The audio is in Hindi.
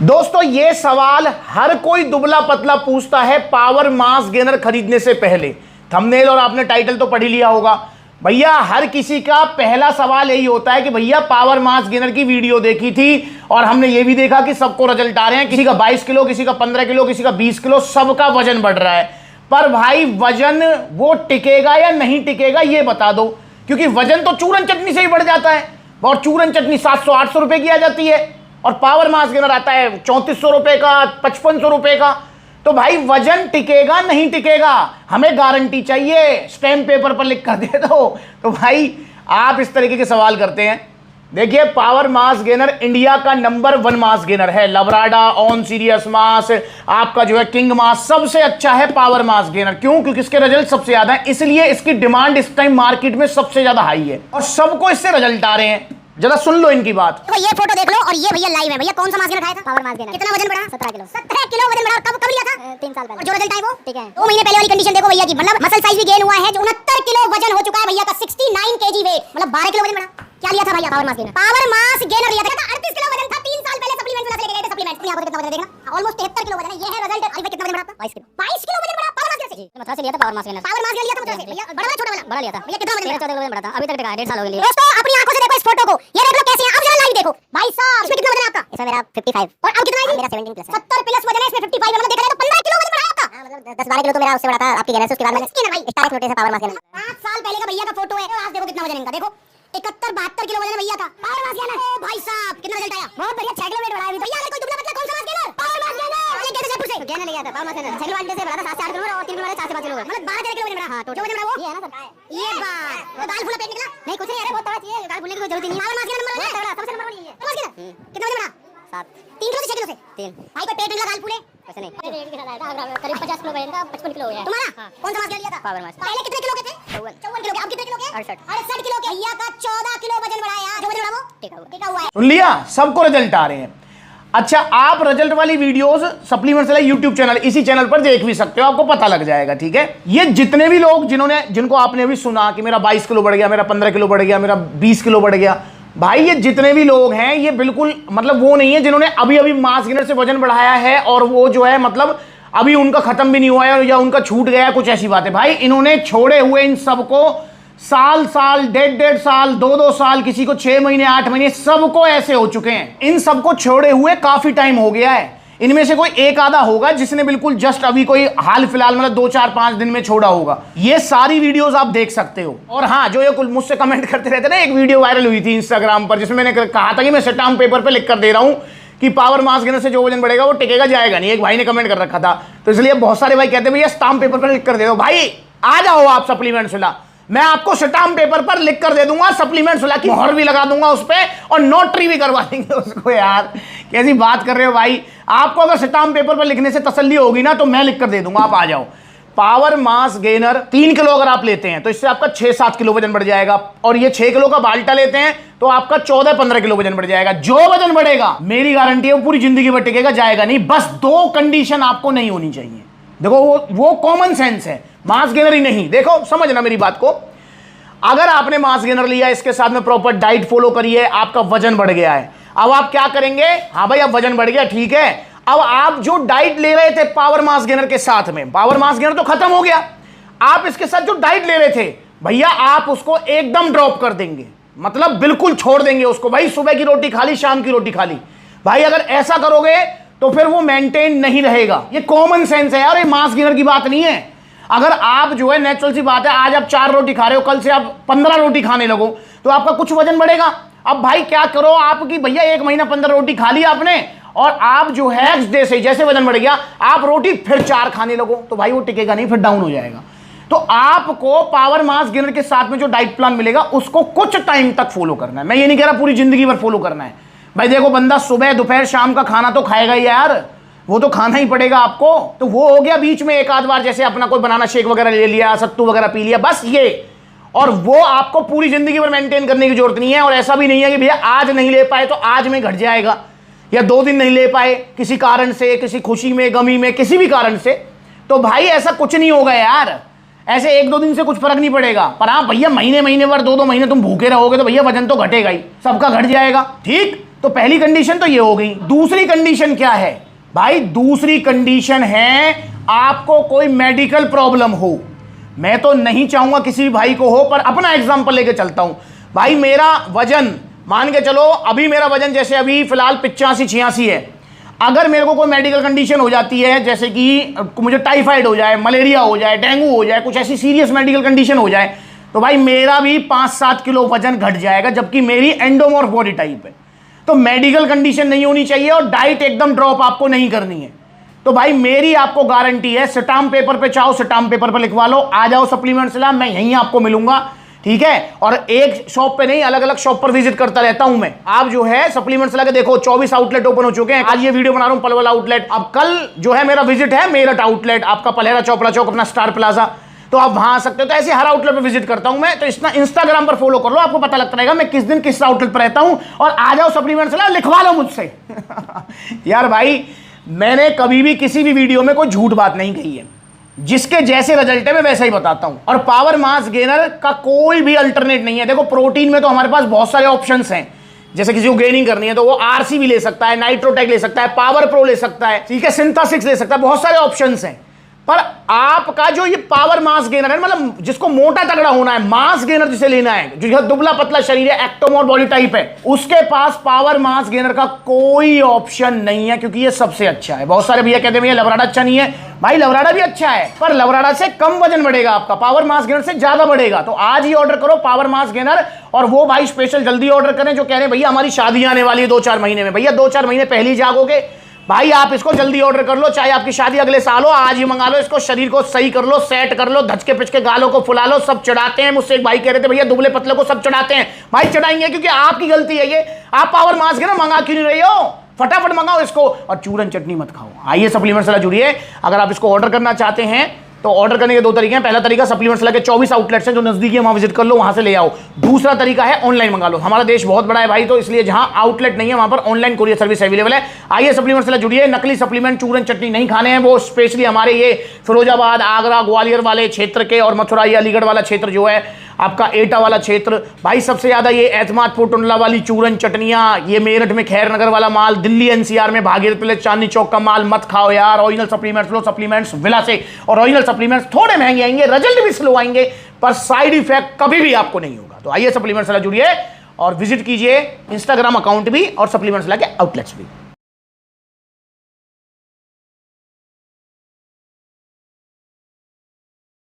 दोस्तों ये सवाल हर कोई दुबला पतला पूछता है पावर मास गेनर खरीदने से पहले। थंबनेल और आपने टाइटल तो पढ़ ही लिया होगा। भैया हर किसी का पहला सवाल यही होता है कि भैया पावर मास गेनर की वीडियो देखी थी और हमने ये भी देखा कि सबको रिजल्ट आ रहे हैं, किसी का 22 किलो, किसी का 15 किलो, किसी का 20 किलो, सबका वजन बढ़ रहा है। पर भाई वजन वो टिकेगा या नहीं टिकेगा ये बता दो, क्योंकि वजन तो चूरन चटनी से ही बढ़ जाता है और चूरन चटनी 700-800 रुपए की आ जाती है और पावर मास गेनर आता है 3400 रुपए का, 5500 रुपए का। तो भाई वजन टिकेगा नहीं टिकेगा, हमें गारंटी चाहिए, स्टैम्प पेपर पर लिख कर दे दो। तो भाई आप इस तरीके के सवाल करते हैं। देखिए पावर मास गेनर इंडिया का नंबर 1 मास गेनर है। लवराडा, ऑन सीरियस मास, आपका जो है किंग मास, सबसे अच्छा है पावर मास गेनर। क्यों? क्योंकि इसके रिजल्ट सबसे ज्यादा है, इसलिए इसकी डिमांड इस टाइम मार्केट में सबसे ज्यादा हाई है और सबको इससे रिजल्ट आ रहे हैं। जरा सुन लो इनकी बात। तो ये फोटो देख लो और ये भैया लाइव है। भैया कौन सा मास गेनर खाया था? Power mass gainer. कितना वजन बढ़ा? 17 किलो। 17 किलो वजन बढ़ा। कब लिया था? 3 साल पहले। और जो रिजल्ट आया वो ठीक है। 2 महीने पहले वाली कंडीशन देखो भैया की, मतलब मसल साइज भी गेन हुआ है, जो 69 किलो वजन हो चुका है भैया का, 69 केजी वेट, मतलब 12 किलो वजन बढ़ा। क्या लिया था भैया? Power mass gainer. Power mass gainer लिया था 38 किलो वजन था 3 साल पहले, सप्लीमेंट से लेके गए थे सप्लीमेंट। यहां पर कितना वजन देखना, ऑलमोस्ट 73 किलो वजन है। ये है रिजल्ट। अभी कितना वजन बढ़ा था? 22 किलो। 22 किलो वजन बढ़ा पावर मास गेनर से। मथुरा से लिया था power mass gainer. Power mass gainer लिया था मथुरा से भैया। बड़ा छोटा वाला? बड़ा लिया था भैया। कितना वजन? 14 किलो वजन बढ़ा था। अभी तक टिका है, 1.5 साल हो गए। दोस्तों अपनी आंखों से देखो इस फोटो को, ये देख लो कैसे है। अब जरा लाइव देखो भाई साहब, इसमें कितना वजन है आपका? इसमें मेरा 55। और अब कितना है? मेरा 17 प्लस है। 70 प्लस वजन है इसमें, 55 है, मतलब देखा जाए तो 15 किलो वजन बढ़ा आपका। मतलब 10-12 किलो तो मेरा उससे बड़ा था आपकी गेनर से। उसके बाद मैंने स्किन भाई स्टाइल नोटिस है पावर मास गेनर। 5 साल पहले का भैया का फोटो है। आज देखो कितना वजन इनका, देखो 71-72 किलो वजन भैया का। पावर मास गेनर भाई साहब कितना रिजल्ट आया? बहुत बढ़िया, 6 किलो वेट बढ़ाया भैया। अगर कोई दुबला पतला कौन सा mass gainer? Power mass gainer. अरे कैसे जयपुर से गेनर ले गया था पावर मास गेनर। 6 किलो वाले से बढ़ा था 7 से 8 किलो और 3 किलो वाले 4 से 5 किलो, मतलब 12-13 किलो वजन बढ़ा। हां तो जो वजन बढ़ा वो ये है ना सर। ये बात वो दाल फूला पेट निकला नहीं, कुछ नहीं। अरे बहुत तगड़ा चाहिए, दाल फूलने की कोई जरूरत नहीं। पावर मास गेनर नंबर 1 है, तगड़ा सबसे नंबर 1 ये है। मास गेनर कितना वजन बढ़ा? 7 3 किलो से 6 किलो से 3। भाई कोई पेट निकला दाल फूले वैसे नहीं। अरे रेट के साथ आया था करीब 50 किलो वजन का, 55 किलो हो गया तुम्हारा। कौन सा मास गेनर लिया था? Power mass. पहले कितने किलो के थे? 54 किलो के। अब कितने किलो के? 68 किलो के। भैया का 14 किलो वजन बढ़ाया। जो वजन बढ़ा वो टिका हुआ है। सुन लिया, सबको रिजल्ट आ रहे हैं। अच्छा आप रिजल्ट वाली वीडियोस सप्लीमेंट्स वाला यूट्यूब चैनल, इसी चैनल पर देख भी सकते हो, आपको पता लग जाएगा। ठीक है, ये जितने भी लोग जिनको आपने भी सुना कि मेरा 22 किलो बढ़ गया, मेरा 15 किलो बढ़ गया, मेरा 20 किलो बढ़ गया, भाई ये जितने भी लोग हैं ये बिल्कुल मतलब वो नहीं है जिन्होंने अभी अभी मास गेनर से वजन बढ़ाया है और वो जो है मतलब अभी उनका खत्म भी नहीं हुआ है या उनका छूट गया है, कुछ ऐसी बात है। भाई इन्होंने छोड़े हुए इन सबको साल, 1.5 साल, 2 साल, किसी को 6 महीने, 8 महीने, सबको ऐसे हो चुके हैं। इन सबको छोड़े हुए काफी टाइम हो गया है। इनमें से कोई एक आधा होगा जिसने बिल्कुल जस्ट अभी कोई हाल फिलहाल मतलब 2-4-5 दिन में छोड़ा होगा। ये सारी वीडियोस आप देख सकते हो। और हाँ, जो ये मुझसे कमेंट करते रहते ना, एक वीडियो वायरल हुई थी इंस्टाग्राम पर जिसमें मैंने कहा था कि मैं स्टाम्प पेपर पे लिख कर दे रहा हूं कि पावर मास गेनर से जो वजन बढ़ेगा वो टिकेगा जाएगा नहीं। एक भाई ने कमेंट कर रखा था, तो इसलिए बहुत सारे भाई कहते हैं भैया स्टाम्प पेपर पर लिख कर दे दो। भाई आ जाओ आप सप्लीमेंट्स वाला, मैं आपको स्टाम्प पेपर पर लिख कर दे दूंगा, सप्लीमेंट्स वाला की मोहर भी लगा दूंगा उस पे और नोटरी भी करवा देंगे उसको। यार कैसी बात कर रहे हो भाई, आपको अगर स्टाम्प पेपर पर लिखने से तसल्ली होगी ना तो मैं लिख कर दे दूंगा, आप आ जाओ। पावर मास गेनर 3 किलो अगर आप लेते हैं तो इससे आपका 6-7 किलो वजन बढ़ जाएगा और ये 6 किलो का बाल्टा लेते हैं तो आपका 14-15 किलो वजन बढ़ जाएगा। जो वजन बढ़ेगा मेरी गारंटी है वो पूरी जिंदगी भर टिकेगा, जाएगा नहीं। बस 2 कंडीशन आपको नहीं होनी चाहिए। देखो वो कॉमन सेंस है, मास गेनर ही नहीं। देखो समझना मेरी बात को, अगर आपने मास गेनर लिया, इसके साथ में प्रॉपर डाइट फॉलो करिए, आपका वजन बढ़ गया है, अब आप क्या करेंगे? हाँ भाई अब वजन बढ़ गया, ठीक है, अब आप जो डाइट ले रहे थे पावर मास गेनर के साथ में, पावर मास गेनर तो खत्म हो गया, आप इसके साथ जो डाइट ले रहे थे भैया आप उसको एकदम ड्रॉप कर देंगे, मतलब बिल्कुल छोड़ देंगे उसको। भाई सुबह की रोटी खा ली, शाम की रोटी खा ली, भाई अगर ऐसा करोगे तो फिर वो मेंटेन नहीं रहेगा। ये कॉमन सेंस है यार, ये मास गेनर की बात नहीं है। अगर आप जो है नेचुरल सी बात है, आज आप 4 रोटी खा रहे हो, कल से आप 15 रोटी खाने लगो तो आपका कुछ वजन बढ़ेगा। अब भाई क्या करो आपकी, भैया 1 महीना 15 रोटी खा ली आपने और आप जो है नेक्स्ट डे से जैसे वजन बढ़ गया आप रोटी फिर 4 खाने लगो तो भाई वो टिकेगा नहीं, फिर डाउन हो जाएगा। तो आपको पावर मास गेनर के साथ में जो डाइट प्लान मिलेगा उसको कुछ टाइम तक फॉलो करना है। मैं ये नहीं कह रहा पूरी जिंदगी भर फॉलो करना है। भाई देखो बंदा सुबह दोपहर शाम का खाना तो खाएगा ही यार, वो तो खाना ही पड़ेगा आपको। तो वो हो गया बीच में एक आध बार जैसे अपना कोई बनाना शेक वगैरह ले लिया, सत्तू वगैरह पी लिया, बस ये। और वो आपको पूरी जिंदगी भर मेंटेन करने की जरूरत नहीं है। और ऐसा भी नहीं है कि भैया आज नहीं ले पाए तो आज में घट जाएगा, या 2 दिन नहीं ले पाए किसी कारण से, किसी खुशी में, गमी में, किसी भी कारण से, तो भाई ऐसा कुछ नहीं होगा यार। ऐसे 1-2 दिन से कुछ फर्क नहीं पड़ेगा। पर हाँ भैया महीने भर 2-2 महीने तुम भूखे रहोगे तो भैया वजन तो घटेगा ही, सबका घट जाएगा। ठीक, तो पहली कंडीशन तो ये हो गई। दूसरी कंडीशन क्या है भाई? दूसरी कंडीशन है आपको कोई मेडिकल प्रॉब्लम हो। मैं तो नहीं चाहूंगा किसी भी भाई को हो, पर अपना एग्जांपल लेके चलता हूं। भाई मेरा वजन मान के चलो, अभी मेरा वजन जैसे अभी फिलहाल 85-86 है। अगर मेरे को कोई मेडिकल कंडीशन हो जाती है, जैसे कि मुझे टाइफाइड हो जाए, मलेरिया हो जाए, डेंगू हो जाए, कुछ ऐसी सीरियस मेडिकल कंडीशन हो जाए, तो भाई मेरा भी 5-7 किलो वजन घट जाएगा, जबकि मेरी एंडोमॉर्फ बॉडी टाइप है। तो मेडिकल कंडीशन नहीं होनी चाहिए और डाइट एकदम ड्रॉप आपको नहीं करनी है। तो भाई मेरी आपको गारंटी है, स्टाम्प पेपर पे चाहो स्टाम्प पेपर पे लिखवा लो, आ जाओ सप्लीमेंट्स ला, मैं यहीं आपको मिलूंगा, ठीक है। और एक शॉप पे नहीं, अलग अलग शॉप पर विजिट करता रहता हूं मैं। आप जो है सप्लीमेंट्स ला के देखो, 24 आउटलेट ओपन हो चुके हैं। आज ये वीडियो बना रहा हूं पलवल आउटलेट, अब कल जो है मेरा विजिट है मेरठ आउटलेट, आपका पलहेरा चौपड़ा चौक अपना स्टार प्लाजा, तो आप वहां आ सकते हो। तो ऐसे हर आउटलेट पे विजिट करता हूं मैं, तो इंस्टाग्राम पर फॉलो कर लो, आपको पता लगता रहेगा मैं किस दिन किस आउटलेट पर रहता हूं। और आ जाओ सप्लीमेंट्स ला, लिखवा लो मुझसे। यार भाई मैंने कभी भी किसी भी वीडियो में कोई झूठ बात नहीं कही है, जिसके जैसे रिजल्ट है मैं वैसा ही बताता हूं। और पावर मास गेनर का कोई भी अल्टरनेट नहीं है। देखो प्रोटीन में तो हमारे पास बहुत सारे ऑप्शंस हैं, जैसे किसी को गेनिंग करनी है तो वो आरसी भी ले सकता है, नाइट्रोटेक ले सकता है, पावर प्रो ले सकता है, ठीक है, सिंथेसिस ले सकता है, बहुत सारे ऑप्शंस हैं। पर आपका जो ये पावर मास गेनर है, मतलब जिसको मोटा तगड़ा होना है, मास गेनर जिसे लेना है, जो दुबला पतला शरीर है, एक्टोमोर बॉडी टाइप है, उसके पास पावर मास गेनर का कोई ऑप्शन नहीं है, क्योंकि ये सबसे अच्छा है। बहुत सारे भैया कहते हैं भैया लवराडा अच्छा नहीं है। भाई लवराडा भी अच्छा है, पर लवराडा से कम वजन बढ़ेगा आपका, पावर मास गेनर से ज्यादा बढ़ेगा। तो आज ही ऑर्डर करो पावर मास गेनर। और वो भाई स्पेशल जल्दी ऑर्डर करें जो कह रहे हैं भैया हमारी शादी आने वाली है 2-4 महीने में। भैया 2-4 महीने पहले ही जागोगे भाई, आप इसको जल्दी ऑर्डर कर लो, चाहे आपकी शादी अगले साल हो, आज ही मंगा लो इसको। शरीर को सही कर लो, सेट कर लो, धचके पिचके गालों को फुला लो। सब चढ़ाते हैं, मुझसे एक भाई कह रहे थे भैया दुबले पतले को सब चढ़ाते हैं। भाई चढ़ाएंगे क्योंकि आपकी गलती है ये। आप पावर मास गेनर मंगा क्यों नहीं रही हो? फटाफट मंगाओ इसको, और चूरन चटनी मत खाओ। आइए सप्लीमेंट्स से जुड़िए। अगर आप इसको ऑर्डर करना चाहते हैं तो ऑर्डर करने के 2 तरीके हैं। पहला तरीका सप्लीमेंट्स लगे 24 आउटलेट्स हैं जो नजदीकी है, वहां विजिट कर लो, वहां से ले आओ। दूसरा तरीका है ऑनलाइन मंगा लो। हमारा देश बहुत बड़ा है भाई, तो इसलिए जहां आउटलेट नहीं है वहां पर ऑनलाइन कोरियर सर्विस अवेलेबल है। आइए सप्लीमेंट्स से जुड़िए। नकली सप्लीमेंट चूरन चटनी नहीं खाने हैं, वो स्पेशली हमारे ये फिरोजाबाद, आगरा, ग्वालियर वाले क्षेत्र के, और मथुरा या अलीगढ़ वाला क्षेत्र जो है आपका एटा वाला क्षेत्र, भाई सबसे ज्यादा ये एतमादपुर टुंडला वाली चूरन चटनियां, ये मेरठ में खैर नगर वाला माल, दिल्ली एनसीआर में भागीरथ प्लेस चांदनी चौक का माल मत खाओ यार। ओरिजिनल सप्लीमेंट्स लो, सप्लीमेंट्स विला से। और ओरिजिनल सप्लीमेंट्स थोड़े महंगे आएंगे, रिजल्ट भी स्लो आएंगे, पर साइड इफेक्ट कभी भी आपको नहीं होगा। तो आइए सप्लीमेंट्स से जुड़िए और विजिट कीजिए इंस्टाग्राम अकाउंट भी और सप्लीमेंट्स के आउटलेट्स भी।